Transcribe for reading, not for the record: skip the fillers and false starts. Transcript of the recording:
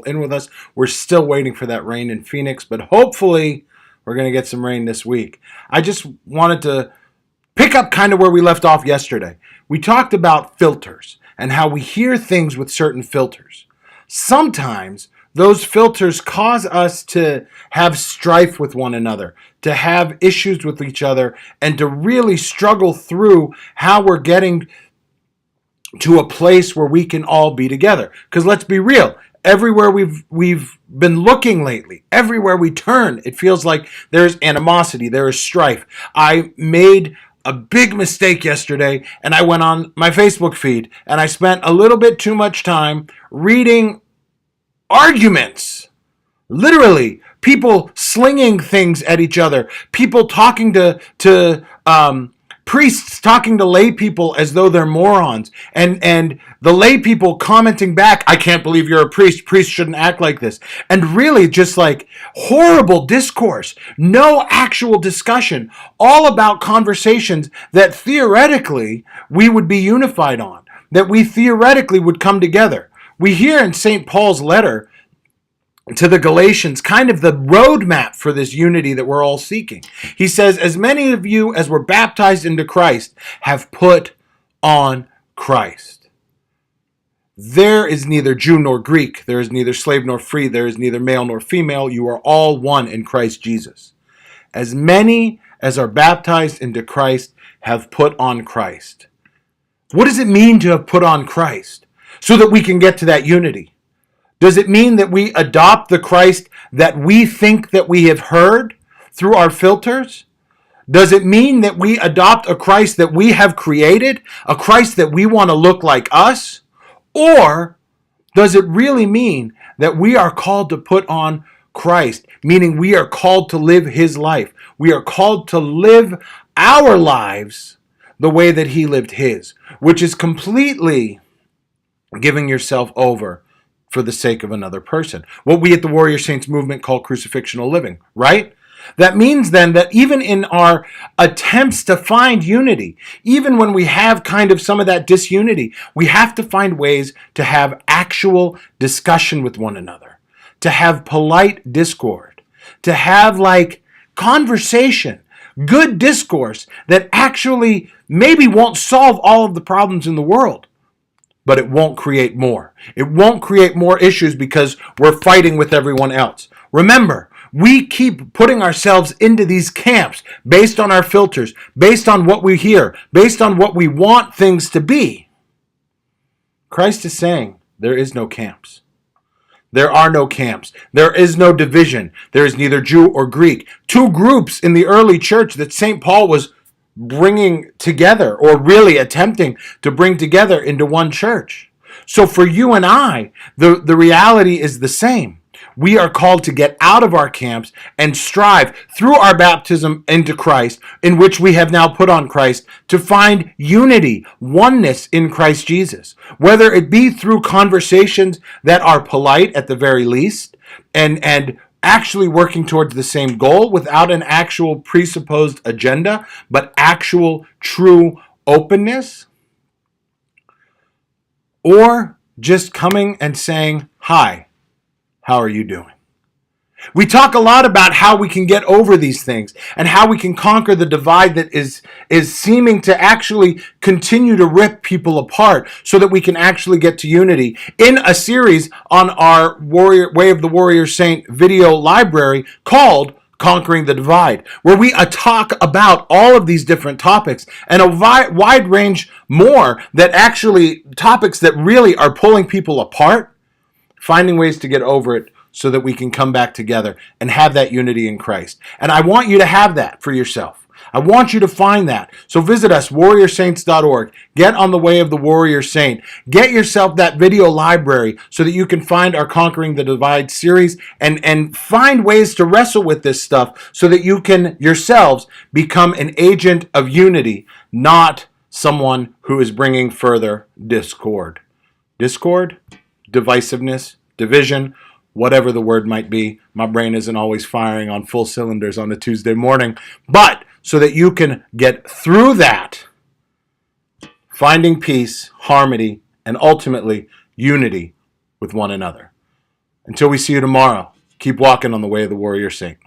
in with us. We're still waiting for that rain in Phoenix, but hopefully we're going to get some rain this week. I just wanted to pick up kind of where we left off yesterday. We talked about filters and how we hear things with certain filters. Sometimes those filters cause us to have strife with one another, to have issues with each other, and to really struggle through how we're getting to a place where we can all be together. Because let's be real, everywhere we've been looking lately, everywhere we turn, it feels like there's animosity, there is strife. I made a big mistake yesterday, and I went on my Facebook feed, and I spent a little bit too much time reading arguments. Literally, people slinging things at each other, people talking to priests talking to lay people as though they're morons, and the lay people commenting back, I can't believe you're a priest. Priests shouldn't act like this. And really just like horrible discourse, no actual discussion, all about conversations that theoretically we would be unified on, that we theoretically would come together. We hear in St. Paul's letter to the Galatians kind of the roadmap for this unity that we're all seeking. He says, as many of you as were baptized into Christ have put on Christ. There is neither Jew nor Greek. There is neither slave nor free. There is neither male nor female. You are all one in Christ Jesus. As many as are baptized into Christ have put on Christ. What does it mean to have put on Christ? So that we can get to that unity. Does it mean that we adopt the Christ that we think that we have heard through our filters? Does it mean that we adopt a Christ that we have created, a Christ that we want to look like us? Or does it really mean that we are called to put on Christ, meaning we are called to live his life? We are called to live our lives the way that he lived his, which is completely giving yourself over for the sake of another person. What we at the Warrior Saints movement call crucifixional living, right? That means then that even in our attempts to find unity, even when we have kind of some of that disunity, we have to find ways to have actual discussion with one another, to have polite discord, to have like conversation, good discourse that actually maybe won't solve all of the problems in the world, but it won't create more. It won't create more issues because we're fighting with everyone else. Remember, we keep putting ourselves into these camps based on our filters, based on what we hear, based on what we want things to be. Christ is saying there is no camps. There are no camps. There is no division. There is neither Jew or Greek. Two groups in the early church that St. Paul was bringing together, or really attempting to bring together into one church. So for you and I, the reality is the same. We are called to get out of our camps and strive through our baptism into Christ, in which we have now put on Christ, to find unity, oneness in Christ Jesus. Whether it be through conversations that are polite at the very least, and actually working towards the same goal without an actual presupposed agenda, but actual true openness, or just coming and saying, hi, how are you doing? We talk a lot about how we can get over these things and how we can conquer the divide that is seeming to actually continue to rip people apart, so that we can actually get to unity in a series on our Way of the Warrior Saint video library called Conquering the Divide, where we talk about all of these different topics and a wide range more, that actually topics that really are pulling people apart, finding ways to get over it so that we can come back together and have that unity in Christ. And I want you to have that for yourself. I want you to find that. So visit us, warriorsaints.org. Get on the Way of the Warrior Saint. Get yourself that video library so that you can find our Conquering the Divide series and find ways to wrestle with this stuff so that you can yourselves become an agent of unity, not someone who is bringing further discord. Discord, divisiveness, division, whatever the word might be. My brain isn't always firing on full cylinders on a Tuesday morning. But so that you can get through that, finding peace, harmony, and ultimately unity with one another. Until we see you tomorrow, keep walking on the way of the warrior saint.